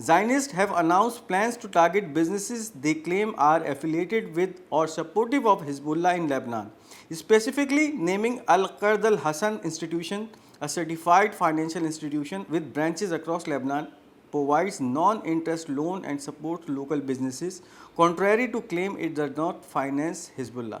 Zionists have announced plans to target businesses they claim are affiliated with or supportive of Hezbollah in Lebanon, specifically naming Al-Qard al-Hassan Institution, a certified financial institution with branches across Lebanon, provides non-interest loan and supports local businesses, contrary to claim it does not finance Hezbollah.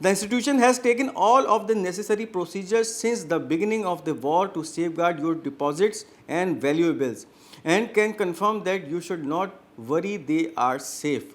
The institution has taken all of the necessary procedures since the beginning of the war to safeguard your deposits and valuables and can confirm that you should not worry, they are safe.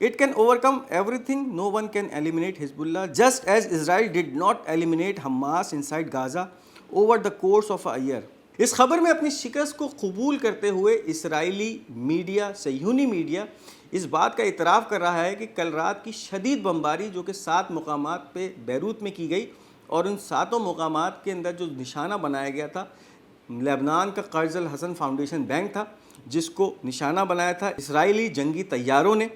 It can overcome everything. No one can eliminate Hezbollah, just as Israel did not eliminate Hamas inside Gaza over the course of a year. اس خبر میں اپنی شکست کو قبول کرتے ہوئے اسرائیلی media, صہیونی media اس بات کا اعتراف کر رہا ہے کہ کل رات کی شدید بمباری جو کہ 7 مقامات پہ بیروت میں کی گئی، اور ان 7 مقامات کے اندر جو نشانہ بنایا گیا تھا لبنان کا قرض الحسن فاؤنڈیشن بینک تھا، جس کو نشانہ بنایا تھا اسرائیلی جنگی طیاروں نے۔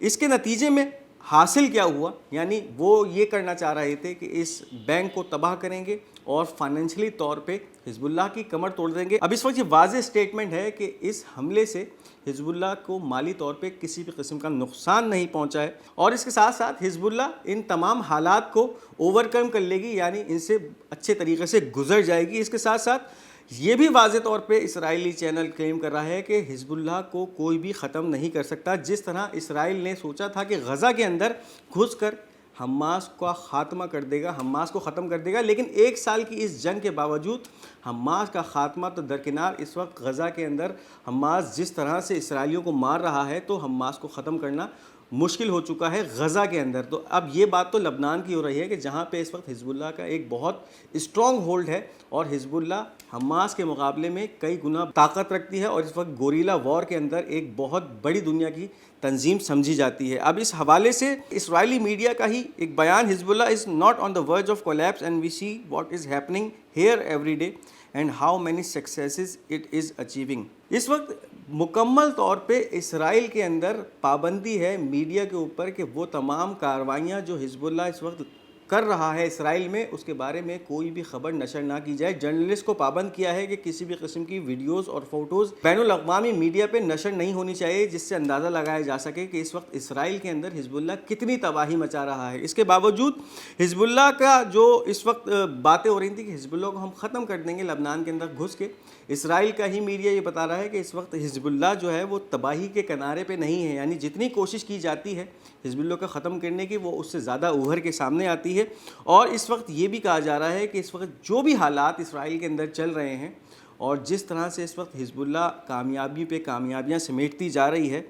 اس کے نتیجے میں حاصل کیا ہوا، یعنی وہ یہ کرنا چاہ رہے تھے کہ اس بینک کو تباہ کریں گے اور فائنینشلی طور پہ حزب اللہ کی کمر توڑ دیں گے۔ اب اس وقت یہ واضح سٹیٹمنٹ ہے کہ اس حملے سے حزب اللہ کو مالی طور پہ کسی بھی قسم کا نقصان نہیں پہنچا ہے، اور اس کے ساتھ ساتھ حزب اللہ ان تمام حالات کو اوورکم کر لے گی، یعنی ان سے اچھے طریقے سے گزر جائے گی۔ اس کے ساتھ ساتھ یہ بھی واضح طور پہ اسرائیلی چینل کلیم کر رہا ہے کہ حزب اللہ کو کوئی بھی ختم نہیں کر سکتا، جس طرح اسرائیل نے سوچا تھا کہ غزہ کے اندر گھس کر حماس کا خاتمہ کر دے گا، حماس کو ختم کر دے گا، لیکن 1 سال کی اس جنگ کے باوجود حماس کا خاتمہ تو درکنار، اس وقت غزہ کے اندر حماس جس طرح سے اسرائیلیوں کو مار رہا ہے تو حماس کو ختم کرنا مشکل ہو چکا ہے غزہ کے اندر۔ تو اب یہ بات تو لبنان کی ہو رہی ہے کہ جہاں پہ اس وقت حزب اللہ کا ایک بہت اسٹرانگ ہولڈ ہے، اور حزب اللہ حماس کے مقابلے میں کئی گنا طاقت رکھتی ہے، اور اس وقت گوریلا وار کے اندر ایک بہت بڑی دنیا کی تنظیم سمجھی جاتی ہے۔ اب اس حوالے سے اسرائیلی میڈیا کا ہی ایک بیان، Hezbollah is not on the verge of collapse and we see what is happening here every day and how many successes it is achieving. اس وقت مکمل طور پہ اسرائیل کے اندر پابندی ہے میڈیا کے اوپر کہ وہ تمام کارروائیاں جو حزب اللہ اس وقت کر رہا ہے اسرائیل میں، اس کے بارے میں کوئی بھی خبر نشر نہ کی جائے۔ جرنلسٹ کو پابند کیا ہے کہ کسی بھی قسم کی ویڈیوز اور فوٹوز بین الاقوامی میڈیا پہ نشر نہیں ہونی چاہیے، جس سے اندازہ لگایا جا سکے کہ اس وقت اسرائیل کے اندر حزب اللہ کتنی تباہی مچا رہا ہے۔ اس کے باوجود حزب اللہ کا جو اس وقت باتیں ہو رہی تھیں کہ حزب اللہ کو ہم ختم کر دیں گے لبنان کے اندر گھس کے، اسرائیل کا ہی میڈیا یہ بتا رہا ہے کہ اس وقت حزب اللہ جو ہے وہ تباہی کے کنارے پہ نہیں ہے، یعنی جتنی کوشش کی جاتی ہے حزب اللہ کو ختم کرنے کی وہ اس سے زیادہ ابھر کے سامنے آتی ہے۔ اور اس وقت یہ بھی کہا جا رہا ہے کہ اس وقت جو بھی حالات اسرائیل کے اندر چل رہے ہیں اور جس طرح سے اس وقت حزب اللہ کامیابی پہ کامیابیاں سمیٹتی جا رہی ہے،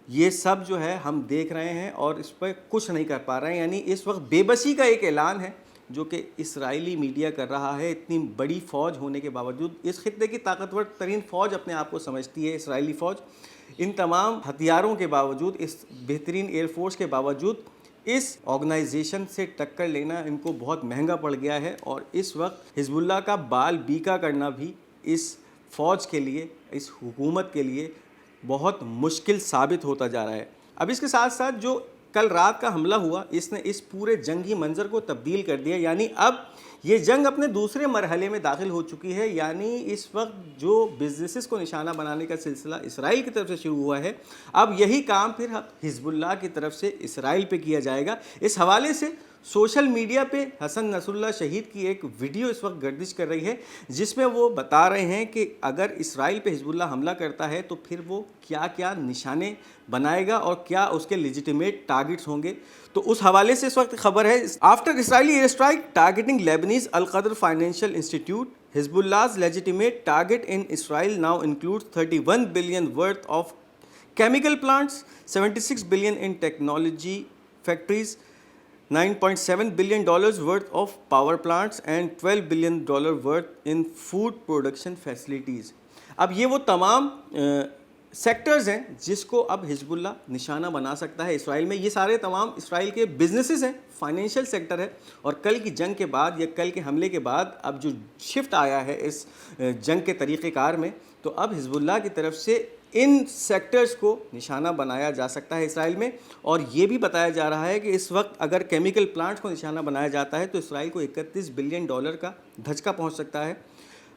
یہ سب جو ہے ہم دیکھ رہے ہیں اور اس پہ کچھ نہیں کر پا رہے ہیں۔ یعنی اس وقت بے بسی کا ایک اعلان ہے جو کہ اسرائیلی میڈیا کر رہا ہے، اتنی بڑی فوج ہونے کے باوجود، اس خطے کی طاقتور ترین فوج اپنے آپ کو سمجھتی ہے اسرائیلی فوج، ان تمام ہتھیاروں کے باوجود، اس بہترین ایئر فورس کے باوجود اس آرگنائزیشن سے ٹکر لینا ان کو بہت مہنگا پڑ گیا ہے، اور اس وقت حزب اللہ کا بال بیکا کرنا بھی اس فوج کے لیے، اس حکومت کے لیے بہت مشکل ثابت ہوتا جا رہا ہے۔ اب اس کے ساتھ ساتھ جو کل رات کا حملہ ہوا، اس نے اس پورے جنگی منظر کو تبدیل کر دیا، یعنی اب یہ جنگ اپنے دوسرے مرحلے میں داخل ہو چکی ہے۔ یعنی اس وقت جو بزنسز کو نشانہ بنانے کا سلسلہ اسرائیل کی طرف سے شروع ہوا ہے، اب یہی کام پھر حزب اللہ کی طرف سے اسرائیل پہ کیا جائے گا۔ اس حوالے سے سوشل میڈیا پہ حسن نصر اللہ شہید کی ایک ویڈیو اس وقت گردش کر رہی ہے، جس میں وہ بتا رہے ہیں کہ اگر اسرائیل پہ حزب اللہ حملہ کرتا ہے تو پھر وہ کیا کیا نشانے بنائے گا اور کیا اس کے لیجیٹیمیٹ ٹارگٹس ہوں گے۔ تو اس حوالے سے اس وقت خبر ہے، آفٹر اسرائیلی ایئر اسٹرائک ٹارگیٹنگ لیبنیز القدر فائنینشیل انسٹیٹیوٹ، حزب اللہ's legitimate target in Israel now includes 31 billion worth of chemical plants, 76 billion in technology factories, $9.7 billion worth of power plants and $12 billion worth in food production facilities۔ اب یہ وہ تمام sectors ہیں جس کو اب حزب اللہ نشانہ بنا سکتا ہے اسرائیل میں۔ یہ سارے تمام اسرائیل کے بزنسز ہیں، فائنینشیل سیکٹر ہے، اور کل کی جنگ کے بعد یا کل کے حملے کے بعد اب جو شفٹ آیا ہے اس جنگ کے طریقہ کار میں، تو اب حزب اللہ کی طرف سے ان سیکٹرز کو نشانہ بنایا جا سکتا ہے اسرائیل میں۔ اور یہ بھی بتایا جا رہا ہے کہ اس وقت اگر کیمیکل پلانٹس کو نشانہ بنایا جاتا ہے تو اسرائیل کو $31 بلین کا دھچکا پہنچ سکتا ہے۔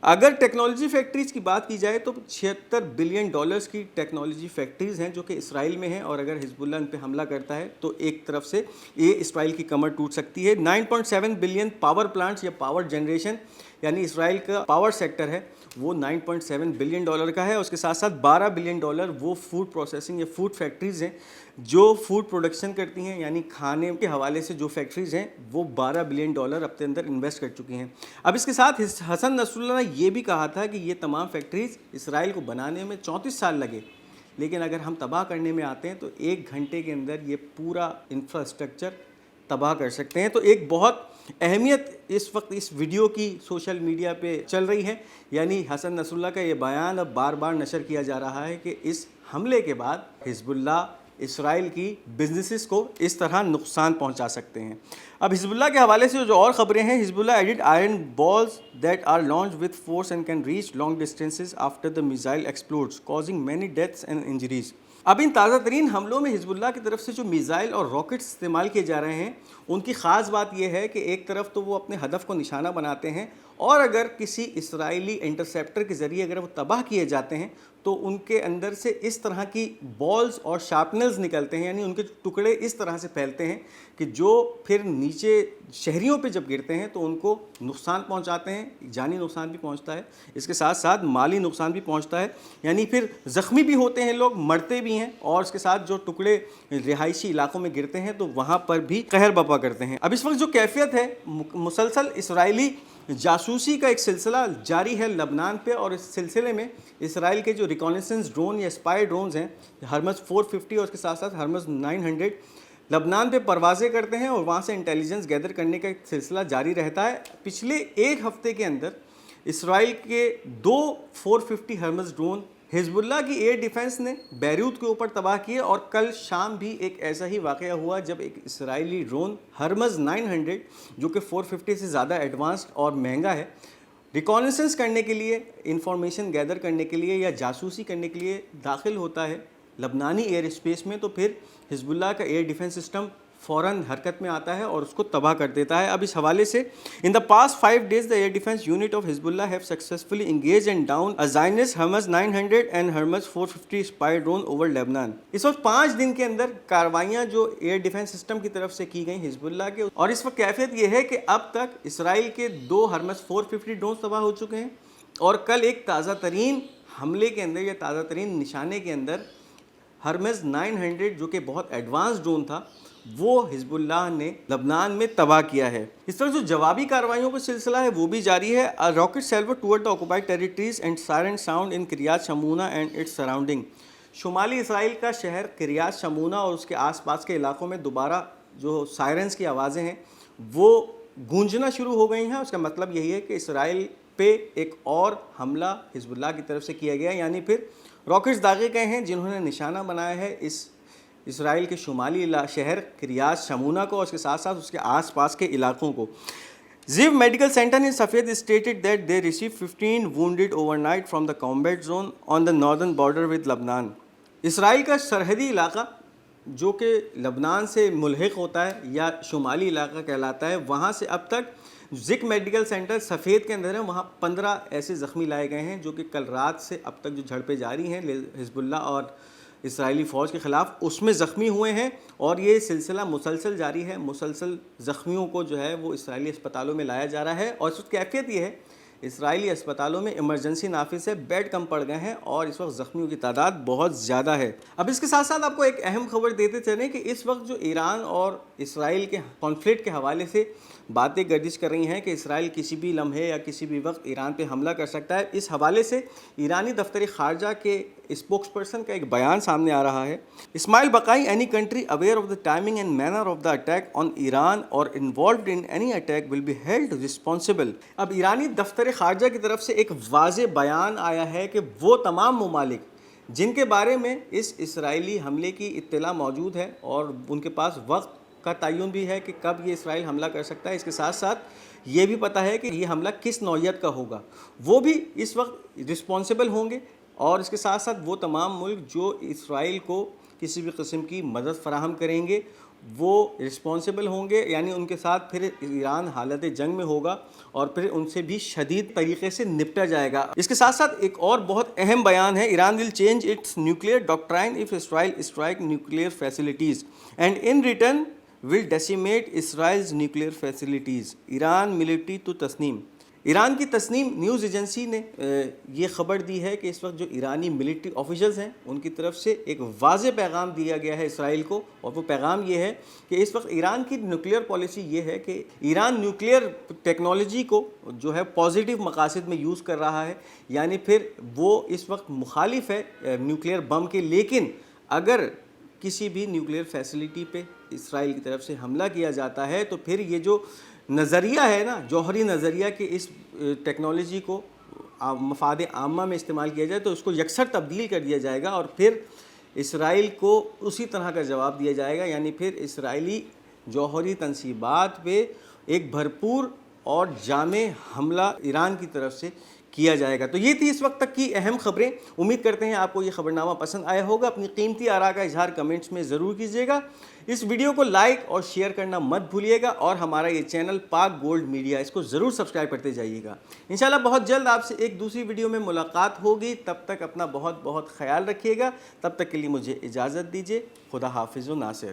اگر ٹیکنالوجی فیکٹریز کی بات کی جائے تو $76 بلین کی ٹیکنالوجی فیکٹریز ہیں جو کہ اسرائیل میں ہیں، اور اگر حزب اللہ ان پہ حملہ کرتا ہے تو ایک طرف سے یہ اسرائیل کی کمر ٹوٹ سکتی ہے۔ 9.7 بلین پاور پلانٹس یا پاور جنریشن، یعنی اسرائیل کا پاور سیکٹر ہے وہ $9.7 بلین کا ہے۔ اس کے ساتھ ساتھ $12 بلین وہ فوڈ پروسیسنگ یا فوڈ فیکٹریز ہیں جو فوڈ پروڈکشن کرتی ہیں، یعنی کھانے کے حوالے سے جو فیکٹریز ہیں وہ $12 بلین اپنے اندر انویسٹ کر چکی ہیں۔ اب اس کے ساتھ حسن نصر اللہ نے یہ بھی کہا تھا کہ یہ تمام فیکٹریز اسرائیل کو بنانے میں 34 سال لگے، لیکن اگر ہم تباہ کرنے میں آتے ہیں تو 1 گھنٹے کے اندر یہ پورا انفراسٹرکچر تباہ کر سکتے ہیں۔ تو ایک بہت اہمیت اس وقت اس ویڈیو کی سوشل میڈیا پہ چل رہی ہے، یعنی حسن نصر اللہ کا یہ بیان اب بار بار نشر کیا جا رہا ہے کہ اس حملے کے بعد حزب اللہ اسرائیل کی بزنسز کو اس طرح نقصان پہنچا سکتے ہیں۔ اب حزب اللہ کے حوالے سے جو اور خبریں ہیں، Hezbollah added iron balls that are launch with force and can reach long distances after the missile explodes causing many deaths and injuries. اب ان تازہ ترین حملوں میں حزب اللہ کی طرف سے جو میزائل اور راکٹس استعمال کیے جا رہے ہیں، ان کی خاص بات یہ ہے کہ ایک طرف تو وہ اپنے ہدف کو نشانہ بناتے ہیں، اور اگر کسی اسرائیلی انٹرسیپٹر کے ذریعے اگر وہ تباہ کیے جاتے ہیں تو ان کے اندر سے اس طرح کی بالز اور شارپنرز نکلتے ہیں، یعنی ان کے ٹکڑے اس طرح سے پھیلتے ہیں کہ جو پھر نیچے شہریوں پہ جب گرتے ہیں تو ان کو نقصان پہنچاتے ہیں، جانی نقصان بھی پہنچتا ہے، اس کے ساتھ ساتھ مالی نقصان بھی پہنچتا ہے، یعنی پھر زخمی بھی ہوتے ہیں لوگ، مرتے بھی ہیں، اور اس کے ساتھ جو ٹکڑے رہائشی علاقوں میں گرتے ہیں تو وہاں پر بھی قہر برپا کرتے ہیں۔ اب اس وقت جو کیفیت ہے، مسلسل اسرائیلی جاسوسی کا ایک سلسلہ جاری ہے لبنان پہ، اور اس سلسلے میں اسرائیل کے جو ریکانیسنس ڈرون یا اسپائی ڈرونز ہیں، ہرمز 450 اور اس کے ساتھ ساتھ ہرمز 900 لبنان پہ پروازیں کرتے ہیں اور وہاں سے انٹیلیجنس گیدر کرنے کا ایک سلسلہ جاری رہتا ہے۔ پچھلے ایک ہفتے کے اندر اسرائیل کے 2 450 ہرمز ڈرون حزب اللہ کی ایئر ڈیفنس نے بیروت کے اوپر تباہ کیے، اور کل شام بھی ایک ایسا ہی واقعہ ہوا جب ایک اسرائیلی ڈرون ہرمز 900 جو کہ 450 سے زیادہ ایڈوانسڈ اور مہنگا ہے، ریکانیسنس کرنے کے لیے، انفارمیشن گیدر کرنے کے لیے یا جاسوسی کرنے کے لیے داخل ہوتا ہے لبنانی ایئر اسپیس میں، تو پھر حزب اللہ کا ایئر ڈیفنس سسٹم فوراً حرکت میں آتا ہے اور اس کو تباہ کر دیتا ہے۔ اب اس حوالے سے ان the past 5 days the air defense unit of حزب اللہ have successfully engaged and downed a Zionist Hermes 900 and Hermes 450 spy drone over Lebanon۔ اس وقت 5 دن کے اندر کاروائیاں جو ایئر ڈیفنس سسٹم کی طرف سے کی گئیں حزب اللہ کے، اور اس وقت کیفیت یہ ہے کہ اب تک اسرائیل کے 2 ہرمس 450 ڈرونز تباہ ہو چکے ہیں، اور کل ایک تازہ ترین حملے کے اندر یا تازہ ترین نشانے کے اندر ہرمز 900 جو کہ بہت ایڈوانس ڈرون تھا، وہ حزب اللہ نے لبنان میں تباہ کیا ہے۔ اس طرح جو جوابی کارروائیوں کا سلسلہ ہے وہ بھی جاری ہے۔ Rocket salvo toward the occupied territories and siren sound in Kiryat Shmona and its surrounding. شمالی اسرائیل کا شہر کریات شمونہ اور اس کے آس پاس کے علاقوں میں دوبارہ جو سائرنز کی آوازیں ہیں وہ گونجنا شروع ہو گئی ہیں۔ اس کا مطلب یہی ہے کہ اسرائیل پہ ایک اور حملہ حزب اللہ کی طرف سے کیا گیا، یعنی پھر راکٹس داغے گئے ہیں جنہوں نے نشانہ بنایا ہے اس اسرائیل کے شمالی شہر کریات شمونہ کو اور اس کے ساتھ ساتھ اس کے آس پاس کے علاقوں کو۔ زیو میڈیکل سینٹر ان سفید stated that they receive 15 wounded overnight from the combat zone on the northern border with لبنان۔ اسرائیل کا سرحدی علاقہ جو کہ لبنان سے ملحق ہوتا ہے یا شمالی علاقہ کہلاتا ہے، وہاں سے اب تک زک میڈیکل سینٹر سفید کے اندر ہے، وہاں 15 ایسے زخمی لائے گئے ہیں جو کہ کل رات سے اب تک جو جھڑپیں جاری ہیں حزب اللہ اور اسرائیلی فوج کے خلاف، اس میں زخمی ہوئے ہیں، اور یہ سلسلہ مسلسل جاری ہے۔ مسلسل زخمیوں کو جو ہے وہ اسرائیلی اسپتالوں میں لایا جا رہا ہے، اور اس وقت کیفیت یہ ہے اسرائیلی اسپتالوں میں ایمرجنسی نافذ ہے، بیڈ کم پڑ گئے ہیں اور اس وقت زخمیوں کی تعداد بہت زیادہ ہے۔ اب اس کے ساتھ ساتھ آپ کو ایک اہم خبر دیتے چلیں کہ اس وقت جو ایران اور اسرائیل کے کانفلکٹ کے حوالے سے باتیں گردش کر رہی ہیں کہ اسرائیل کسی بھی لمحے یا کسی بھی وقت ایران پہ حملہ کر سکتا ہے، اس حوالے سے ایرانی دفتر خارجہ کے اسپوکس پرسن کا ایک بیان سامنے آ رہا ہے۔ Ismail Baghaei any country aware of the timing and manner of the attack on Iran or involved in any attack will be held responsible. اب ایرانی دفتر خارجہ کی طرف سے ایک واضح بیان آیا ہے کہ وہ تمام ممالک جن کے بارے میں اس اسرائیلی حملے کی اطلاع موجود ہے اور ان کے پاس وقت کا تعین بھی ہے کہ کب یہ اسرائیل حملہ کر سکتا ہے، اس کے ساتھ ساتھ یہ بھی پتہ ہے کہ یہ حملہ کس نوعیت کا ہوگا، وہ بھی اس وقت رسپانسبل ہوں گے، اور اس کے ساتھ ساتھ وہ تمام ملک جو اسرائیل کو کسی بھی قسم کی مدد فراہم کریں گے وہ رسپانسبل ہوں گے، یعنی ان کے ساتھ پھر ایران حالت جنگ میں ہوگا اور پھر ان سے بھی شدید طریقے سے نپٹا جائے گا۔ اس کے ساتھ ساتھ ایک اور بہت اہم بیان ہے، Iran will change its nuclear doctrine if Israel strike nuclear facilities and in return will decimate Israel's nuclear facilities. Iran military to Tasnim. Iran کی تسنیم نیوز ایجنسی نے یہ خبر دی ہے کہ اس وقت جو ایرانی ملٹری آفیشلز ہیں ان کی طرف سے ایک واضح پیغام دیا گیا ہے اسرائیل کو، اور وہ پیغام یہ ہے کہ اس وقت ایران کی نیوکلیئر پالیسی یہ ہے کہ ایران نیوکلیئر ٹیکنالوجی کو جو ہے پازیٹیو مقاصد میں یوز کر رہا ہے، یعنی پھر وہ اس وقت مخالف ہے نیوکلیئر بم کے، لیکن اگر کسی بھی نیوکلیئر فیسلٹی پہ اسرائیل کی طرف سے حملہ کیا جاتا ہے تو پھر یہ جو نظریہ ہے نا، جوہری نظریہ کہ اس ٹیکنالوجی کو مفاد عامہ میں استعمال کیا جائے تو اس کو یکسر تبدیل کر دیا جائے گا اور پھر اسرائیل کو اسی طرح کا جواب دیا جائے گا، یعنی پھر اسرائیلی جوہری تنصیبات پہ ایک بھرپور اور جامع حملہ ایران کی طرف سے کیا جائے گا۔ تو یہ تھی اس وقت تک کی اہم خبریں۔ امید کرتے ہیں آپ کو یہ خبرنامہ پسند آیا ہوگا۔ اپنی قیمتی آراء کا اظہار کمنٹس میں ضرور کیجیے گا۔ اس ویڈیو کو لائک اور شیئر کرنا مت بھولیے گا، اور ہمارا یہ چینل پاک گولڈ میڈیا، اس کو ضرور سبسکرائب کرتے جائیے گا۔ انشاءاللہ بہت جلد آپ سے ایک دوسری ویڈیو میں ملاقات ہوگی۔ تب تک اپنا بہت بہت خیال رکھیے گا۔ تب تک کے لیے مجھے اجازت دیجیے۔ خدا حافظ و ناصر۔